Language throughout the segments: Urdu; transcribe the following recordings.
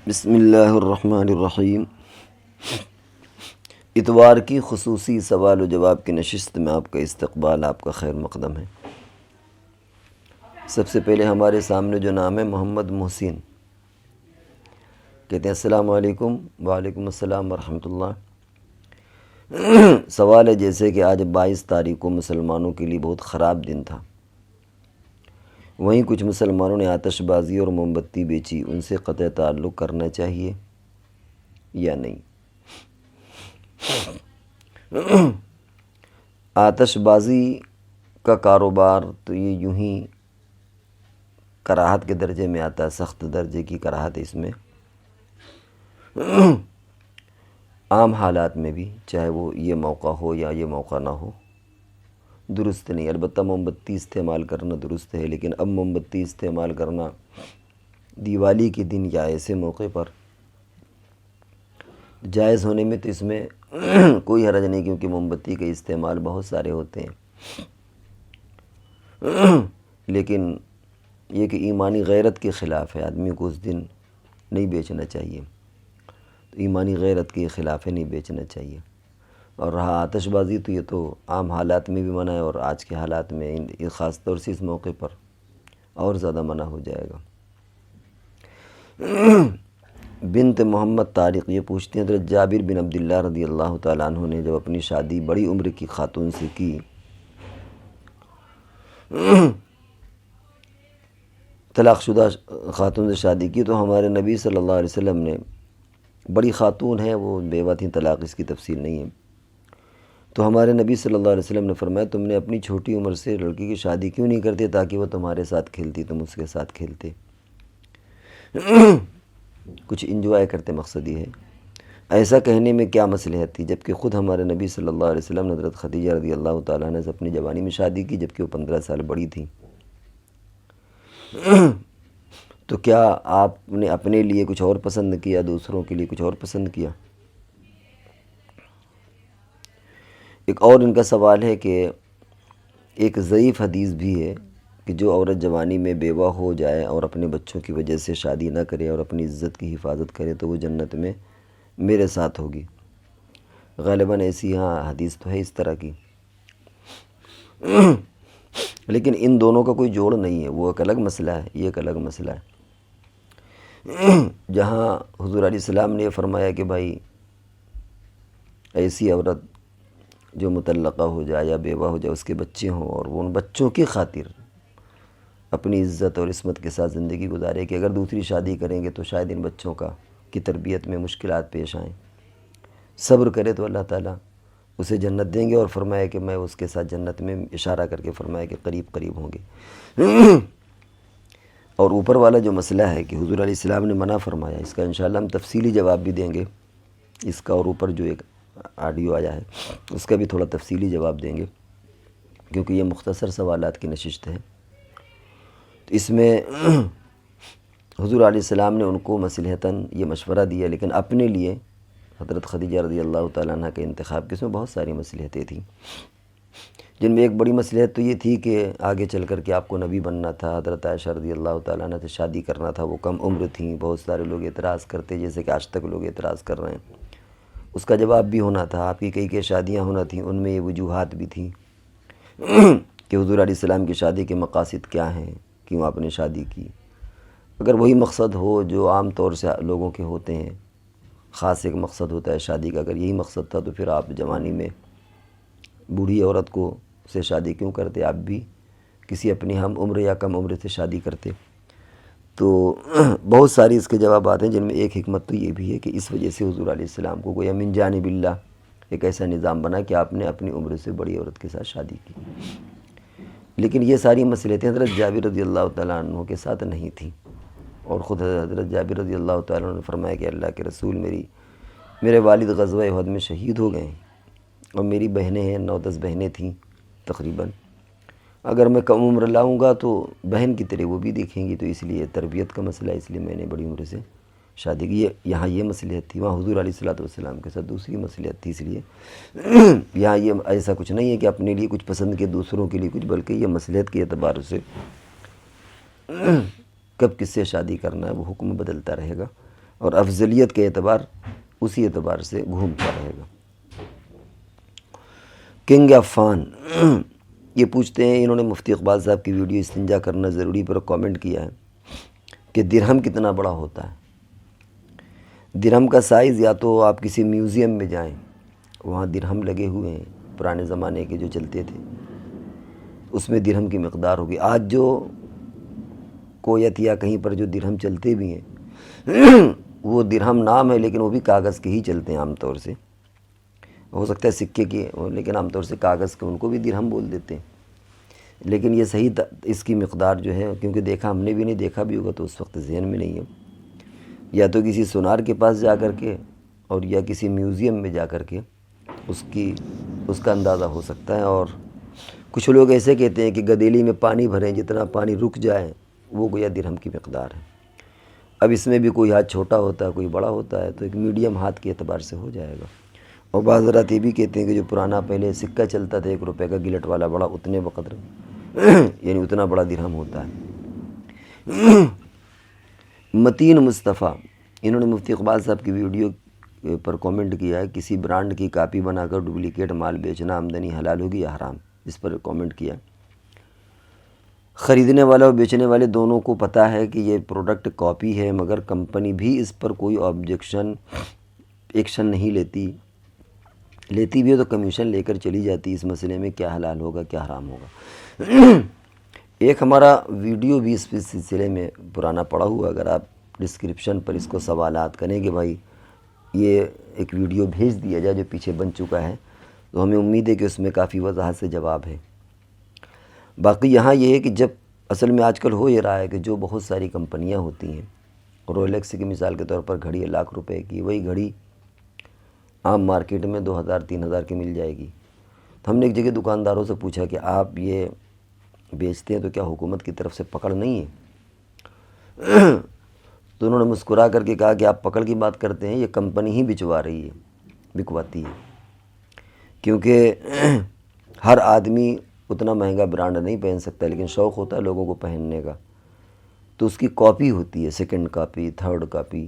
بسم اللہ الرحمن الرحیم۔ اتوار کی خصوصی سوال و جواب کی نشست میں آپ کا استقبال، آپ کا خیر مقدم ہے۔ سب سے پہلے ہمارے سامنے جو نام ہے محمد محسن، کہتے ہیں السلام علیکم۔ وعلیکم السلام ورحمۃ اللہ۔ سوال ہے جیسے کہ آج 22 تاریخ کو مسلمانوں کے لیے بہت خراب دن تھا، وہیں کچھ مسلمانوں نے آتش بازی اور موم بتی بیچی، ان سے قطع تعلق کرنا چاہیے یا نہیں؟ آتش بازی کا کاروبار تو یہ یوں ہی کراہت کے درجے میں آتا ہے، سخت درجے کی کراہت ہے اس میں۔ عام حالات میں بھی، چاہے وہ یہ موقع ہو یا یہ موقع نہ ہو، درست نہیں۔ البتہ موم بتی استعمال کرنا درست ہے، لیکن اب موم بتی استعمال کرنا دیوالی کے دن یا ایسے موقع پر جائز ہونے میں تو اس میں کوئی حرج نہیں، کیونکہ موم بتی کے استعمال بہت سارے ہوتے ہیں۔ لیکن یہ کہ ایمانی غیرت کے خلاف ہے، آدمی کو اس دن نہیں بیچنا چاہیے، تو ایمانی غیرت کے خلاف ہے، نہیں بیچنا چاہیے۔ اور رہا آتش بازی، تو یہ تو عام حالات میں بھی منع ہے، اور آج کے حالات میں خاص طور سے اس موقع پر اور زیادہ منع ہو جائے گا۔ بنت محمد طارق یہ پوچھتے ہیں، حضرت جابر بن عبداللہ رضی اللہ تعالیٰ عنہ نے جب اپنی شادی بڑی عمر کی خاتون سے کی، طلاق شدہ خاتون سے شادی کی، تو ہمارے نبی صلی اللہ علیہ وسلم نے، بڑی خاتون ہے وہ، بیوہ تھیں، طلاق اس کی تفصیل نہیں ہے، تو ہمارے نبی صلی اللہ علیہ وسلم نے فرمایا تم نے اپنی چھوٹی عمر سے لڑکی کی شادی کیوں نہیں کرتے تاکہ وہ تمہارے ساتھ کھیلتی، تم اس کے ساتھ کھیلتے، کچھ انجوائے کرتے، مقصد یہ ہے۔ ایسا کہنے میں کیا مصلحت تھی، جبکہ خود ہمارے نبی صلی اللہ علیہ وسلم نے حضرت خدیجہ رضی اللہ تعالیٰ عنہ سے اپنی جوانی میں شادی کی، جبکہ وہ 15 سال بڑی تھیں۔ تو کیا آپ نے اپنے لیے کچھ اور پسند کیا، دوسروں کے لیے کچھ اور پسند کیا؟ ایک اور ان کا سوال ہے کہ ایک ضعیف حدیث بھی ہے کہ جو عورت جوانی میں بیوہ ہو جائے اور اپنے بچوں کی وجہ سے شادی نہ کرے اور اپنی عزت کی حفاظت کرے تو وہ جنت میں میرے ساتھ ہوگی۔ غالباً ایسی حدیث تو ہے اس طرح کی، لیکن ان دونوں کا کوئی جوڑ نہیں ہے، وہ ایک الگ مسئلہ ہے، یہ ایک الگ مسئلہ ہے۔ جہاں حضور علیہ السلام نے یہ فرمایا کہ بھائی ایسی عورت جو مطلقہ ہو جائے یا بیوہ ہو جائے، اس کے بچے ہوں اور وہ ان بچوں کی خاطر اپنی عزت اور عصمت کے ساتھ زندگی گزارے، کہ اگر دوسری شادی کریں گے تو شاید ان بچوں کی تربیت میں مشکلات پیش آئیں، صبر کرے تو اللہ تعالیٰ اسے جنت دیں گے، اور فرمایا کہ میں اس کے ساتھ جنت میں، اشارہ کر کے فرمایا کہ قریب قریب ہوں گے۔ اور اوپر والا جو مسئلہ ہے کہ حضور علیہ السلام نے منع فرمایا، اس کا انشاءاللہ ہم تفصیلی جواب بھی دیں گے، اس کا، اور اوپر جو ایک آڈیو آیا ہے اس کا بھی تھوڑا تفصیلی جواب دیں گے، کیونکہ یہ مختصر سوالات کی نشست ہے۔ تو اس میں حضور علیہ السلام نے ان کو مصلحتاً یہ مشورہ دیا، لیکن اپنے لیے حضرت خدیجہ رضی اللہ تعالیٰ عنہ کے انتخاب کے، اس میں بہت ساری مصلحتیں تھیں، جن میں ایک بڑی مصلحت تو یہ تھی کہ آگے چل کر کے آپ کو نبی بننا تھا، حضرت عائشہ رضی اللہ تعالیٰ عنہ سے شادی کرنا تھا، وہ کم عمر تھیں، بہت سارے لوگ اعتراض کرتے، جیسے کہ آج تک لوگ اعتراض کر رہے ہیں، اس کا جواب بھی ہونا تھا۔ آپ کی کئی شادیاں ہونا تھیں، ان میں یہ وجوہات بھی تھیں کہ حضور علیہ السلام کی شادی کے مقاصد کیا ہیں، کیوں آپ نے شادی کی۔ اگر وہی مقصد ہو جو عام طور سے لوگوں کے ہوتے ہیں، خاص ایک مقصد ہوتا ہے شادی کا، اگر یہی مقصد تھا تو پھر آپ جوانی میں بوڑھی عورت کو سے شادی کیوں کرتے، آپ بھی کسی اپنی ہم عمر یا کم عمر سے شادی کرتے۔ تو بہت ساری اس کے جوابات ہیں، جن میں ایک حکمت تو یہ بھی ہے کہ اس وجہ سے حضور علیہ السلام کو گویا من جانب اللہ ایک ایسا نظام بنا کہ آپ نے اپنی عمر سے بڑی عورت کے ساتھ شادی کی۔ لیکن یہ ساری مصلحتیں حضرت جابر رضی اللہ تعالیٰ عنہ کے ساتھ نہیں تھیں، اور خود حضرت جابر رضی اللہ تعالیٰ عنہ نے فرمایا کہ اللہ کے رسول، میرے والد غزوہ احد میں شہید ہو گئے ہیں، اور میری بہنیں ہیں، 9-10 بہنیں تھیں تقریباً، اگر میں کم عمر لاؤں گا تو بہن کی طرح وہ بھی دیکھیں گی، تو اس لیے تربیت کا مسئلہ ہے، اس لیے میں نے بڑی عمر سے شادی کی۔ یہاں یہ مصلحت تھی، وہاں حضور علیہ السلام کے ساتھ دوسری مصلحت تھی، اس لیے یہاں یہ ایسا کچھ نہیں ہے کہ اپنے لیے کچھ پسند کے، دوسروں کے لیے کچھ، بلکہ یہ مصلحت کے اعتبار سے کب کس سے شادی کرنا ہے وہ حکم بدلتا رہے گا۔ اور افضلیت کے اعتبار اسی اعتبار سے گھومتا رہے گا۔ کنگ آف فان یہ پوچھتے ہیں، انہوں نے مفتی اقبال صاحب کی ویڈیو استنجا کرنا ضروری پر کامنٹ کیا ہے کہ درہم کتنا بڑا ہوتا ہے۔ درہم کا سائز یا تو آپ کسی میوزیم میں جائیں، وہاں درہم لگے ہوئے ہیں پرانے زمانے کے جو چلتے تھے، اس میں درہم کی مقدار ہوگی۔ آج جو کویت یا کہیں پر جو درہم چلتے بھی ہیں وہ درہم نام ہے، لیکن وہ بھی کاغذ کے ہی چلتے ہیں عام طور سے، ہو سکتا ہے سکے کے، لیکن عام طور سے کاغذ کے ان کو بھی درہم بول دیتے ہیں۔ لیکن یہ صحیح اس کی مقدار جو ہے، کیونکہ دیکھا ہم نے بھی نہیں، دیکھا بھی ہوگا تو اس وقت ذہن میں نہیں ہے، یا تو کسی سونار کے پاس جا کر کے اور یا کسی میوزیم میں جا کر کے اس کا اندازہ ہو سکتا ہے۔ اور کچھ لوگ ایسے کہتے ہیں کہ گدیلی میں پانی بھریں، جتنا پانی رک جائے وہ گویا درہم کی مقدار ہے۔ اب اس میں بھی کوئی ہاتھ چھوٹا ہوتا ہے، کوئی بڑا ہوتا ہے، تو ایک میڈیم ہاتھ کے اعتبار سے ہو جائے گا۔ اور بعض حضرات یہ بھی کہتے ہیں کہ جو پرانا پہلے سکہ چلتا تھا 1 روپے کا گلٹ والا بڑا، اتنے بقدر یعنی اتنا بڑا درہم ہوتا ہے۔ متین مصطفیٰ انہوں نے مفتی اقبال صاحب کی ویڈیو پر کامنٹ کیا ہے، کسی برانڈ کی کاپی بنا کر ڈپلیکیٹ مال بیچنا آمدنی حلال ہوگی یا حرام؟ اس پر کامنٹ کیا۔ خریدنے والا اور بیچنے والے دونوں کو پتہ ہے کہ یہ پروڈکٹ کاپی ہے، مگر کمپنی بھی اس پر کوئی ایکشن نہیں لیتی بھی ہے تو کمیشن لے کر چلی جاتی۔ اس مسئلے میں کیا حلال ہوگا کیا حرام ہوگا؟ ایک ہمارا ویڈیو بھی اس سلسلے میں پرانا پڑا ہوا، اگر آپ ڈسکرپشن پر اس کو سوالات کریں کہ بھائی یہ ایک ویڈیو بھیج دیا جائے جو پیچھے بن چکا ہے، تو ہمیں امید ہے کہ اس میں کافی وضاحت سے جواب ہے۔ باقی یہاں یہ ہے کہ جب اصل میں آج کل ہو یہ رہا ہے کہ جو بہت ساری کمپنیاں ہوتی ہیں، رولیکس کی مثال کے طور پر گھڑی ہے لاکھ روپے کی، وہی گھڑی عام مارکیٹ میں 2000-3000 کی مل جائے گی۔ تو ہم نے ایک جگہ دکانداروں سے پوچھا کہ آپ یہ بیچتے ہیں تو کیا حکومت کی طرف سے پکڑ نہیں ہے؟ تو انہوں نے مسکرا کر کے کہا کہ آپ پکڑ کی بات کرتے ہیں، یہ کمپنی ہی بکواتی ہے، کیونکہ ہر آدمی اتنا مہنگا برانڈ نہیں پہن سکتا، لیکن شوق ہوتا ہے لوگوں کو پہننے کا، تو اس کی کاپی ہوتی ہے، سیکنڈ کاپی، تھرڈ کاپی،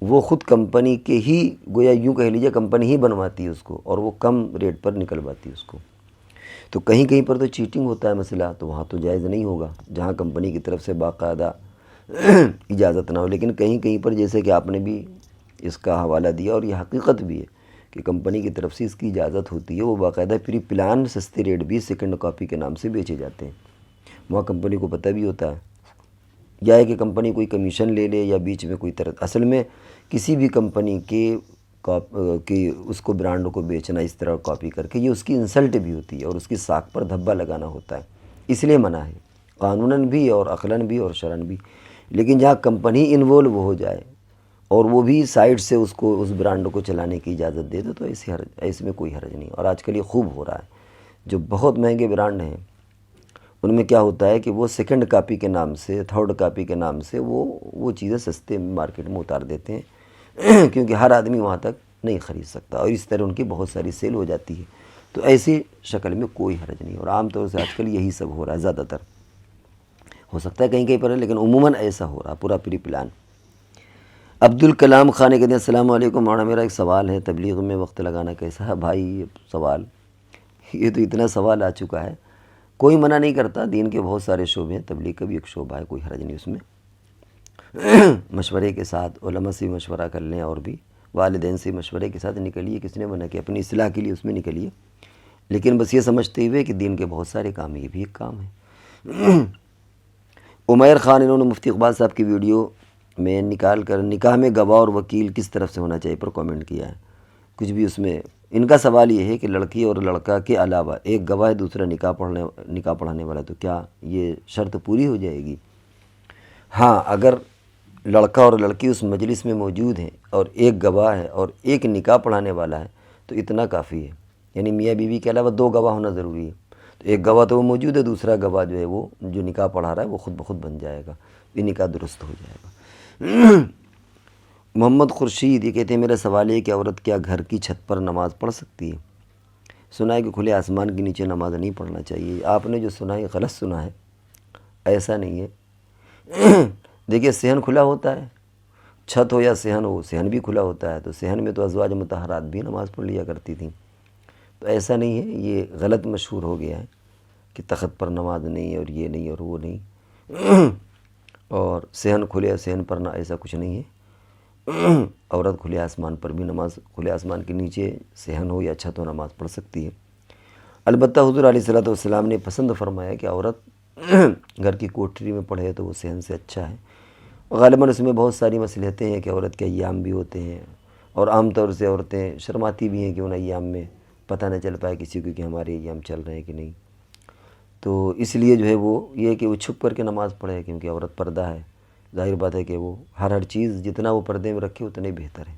وہ خود کمپنی کے ہی گویا یوں کہہ لیجیے کمپنی ہی بنواتی ہے اس کو، اور وہ کم ریٹ پر نکلواتی ہے اس کو۔ تو کہیں کہیں پر تو چیٹنگ ہوتا ہے مسئلہ، تو وہاں تو جائز نہیں ہوگا جہاں کمپنی کی طرف سے باقاعدہ اجازت نہ ہو۔ لیکن کہیں کہیں پر جیسے کہ آپ نے بھی اس کا حوالہ دیا، اور یہ حقیقت بھی ہے کہ کمپنی کی طرف سے اس کی اجازت ہوتی ہے، وہ باقاعدہ پری پلان سستے ریٹ بھی سیکنڈ کاپی کے نام سے بیچے جاتے ہیں، وہاں کمپنی کو پتہ بھی ہوتا ہے، یا ہے کہ کمپنی کوئی کمیشن لے لے یا بیچ میں کوئی طرح۔ اصل میں کسی بھی کمپنی کے اس کو برانڈ کو بیچنا اس طرح کاپی کر کے، یہ اس کی انسلٹ بھی ہوتی ہے اور اس کی ساکھ پر دھبا لگانا ہوتا ہے، اس لیے منع ہے قانوناً بھی اور عقلاً بھی اور شرعاً بھی۔ لیکن جہاں کمپنی انوالو ہو جائے اور وہ بھی سائڈ سے اس برانڈ کو چلانے کی اجازت دے دو، تو اس میں کوئی حرج نہیں۔ اور آج کل یہ خوب ہو رہا ہے، جو بہت مہنگے برانڈ ہیں ان میں کیا ہوتا ہے کہ وہ سیکنڈ کاپی کے نام سے، تھرڈ کاپی کے نام سے وہ چیزیں سستے مارکیٹ میں اتار دیتے ہیں، کیونکہ ہر آدمی وہاں تک نہیں خرید سکتا، اور اس طرح ان کی بہت ساری سیل ہو جاتی ہے۔ تو ایسی شکل میں کوئی حرج نہیں، اور عام طور سے آج کل یہی سب ہو رہا ہے، زیادہ تر ہو سکتا ہے کہیں کہیں پر ہے، لیکن عموماً ایسا ہو رہا ہے، پورا پری پلان۔ عبدالکلام خان کہتے ہیں السلام علیکم مولانا، میرا ایک سوال ہے، تبلیغ میں وقت لگانا کیسا ہے؟ بھائی یہ سوال، یہ تو اتنا سوال آ چکا ہے، کوئی منع نہیں کرتا، دین کے بہت سارے شعبے ہیں، تبلیغ کا بھی ایک شعبہ ہے، کوئی حرج نہیں اس میں۔ مشورے کے ساتھ علماء سے مشورہ کر لیں، اور بھی والدین سے مشورے کے ساتھ نکلیے، کس نے منع کیا؟ اپنی اصلاح کے لیے اس میں نکلیے، لیکن بس یہ سمجھتے ہوئے کہ دین کے بہت سارے کام ہیں، یہ بھی ایک کام ہے۔ عمیر خان انہوں نے مفتی اقبال صاحب کی ویڈیو میں نکال کر نکاح میں گواہ اور وکیل کس طرف سے ہونا چاہیے پر کامنٹ کیا ہے، کچھ بھی اس میں ان کا سوال یہ ہے کہ لڑکی اور لڑکا کے علاوہ ایک گواہ ہے، دوسرا نکاح پڑھانے والا، تو کیا یہ شرط پوری ہو جائے گی؟ ہاں، اگر لڑکا اور لڑکی اس مجلس میں موجود ہیں اور ایک گواہ ہے اور ایک نکاح پڑھانے والا ہے تو اتنا کافی ہے، یعنی میاں بیوی کے علاوہ 2 گواہ ہونا ضروری ہے۔ تو ایک گواہ تو وہ موجود ہے، دوسرا گواہ جو ہے وہ جو نکاح پڑھا رہا ہے وہ خود بخود بن جائے گا، یہ نکاح درست ہو جائے گا۔ محمد خورشید یہ کہتے ہیں میرا سوال ہے کہ عورت کیا گھر کی چھت پر نماز پڑھ سکتی ہے؟ سنا ہے کہ کھلے آسمان کے نیچے نماز نہیں پڑھنا چاہیے، آپ نے جو سنا ہے غلط سنا ہے، ایسا نہیں ہے۔ دیکھیے صحن کھلا ہوتا ہے، چھت ہو یا صحن ہو، صحن بھی کھلا ہوتا ہے، تو صحن میں تو ازواج مطہرات بھی نماز پڑھ لیا کرتی تھیں۔ تو ایسا نہیں ہے، یہ غلط مشہور ہو گیا ہے کہ تخت پر نماز نہیں ہے اور یہ نہیں اور وہ نہیں، اور صحن کھلے صحن پر نہ، ایسا کچھ نہیں ہے۔ عورت کھلے آسمان پر بھی نماز، کھلے آسمان کے نیچے صحن ہو یا چھت ہو نماز پڑھ سکتی ہے۔ البتہ حضور علیہ الصلوۃ والسلام نے پسند فرمایا کہ عورت گھر کی کوٹری میں پڑھے تو وہ صحن سے اچھا ہے۔ غالباً اس میں بہت ساری مصلحتیں ہیں کہ عورت کے ایام بھی ہوتے ہیں، اور عام طور سے عورتیں شرماتی بھی ہیں کہ ان ایام میں پتہ نہ چل پائے کسی کو کہ ہمارے ایام چل رہے ہیں کہ نہیں، تو اس لیے جو ہے وہ یہ ہے کہ وہ چھپ کر کے نماز پڑھے، کیونکہ عورت پردہ ہے، ظاہر بات ہے کہ وہ ہر چیز جتنا وہ پردے میں رکھے اتنے بہتر ہے،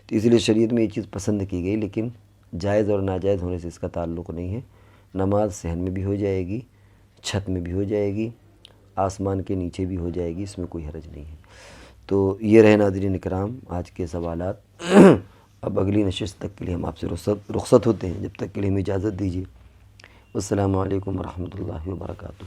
تو اس لیے شریعت میں یہ چیز پسند کی گئی، لیکن جائز اور ناجائز ہونے سے اس کا تعلق نہیں ہے۔ نماز صحن میں بھی ہو جائے گی، چھت میں بھی ہو جائے گی، آسمان کے نیچے بھی ہو جائے گی، اس میں کوئی حرج نہیں ہے۔ تو یہ رہے ناظرین کرام آج کے سوالات۔ اب اگلی نشست تک کے لیے ہم آپ سے رخصت ہوتے ہیں، جب تک کے لیے ہمیں اجازت دیجیے۔ السلام علیکم ورحمۃ اللہ وبرکاتہ۔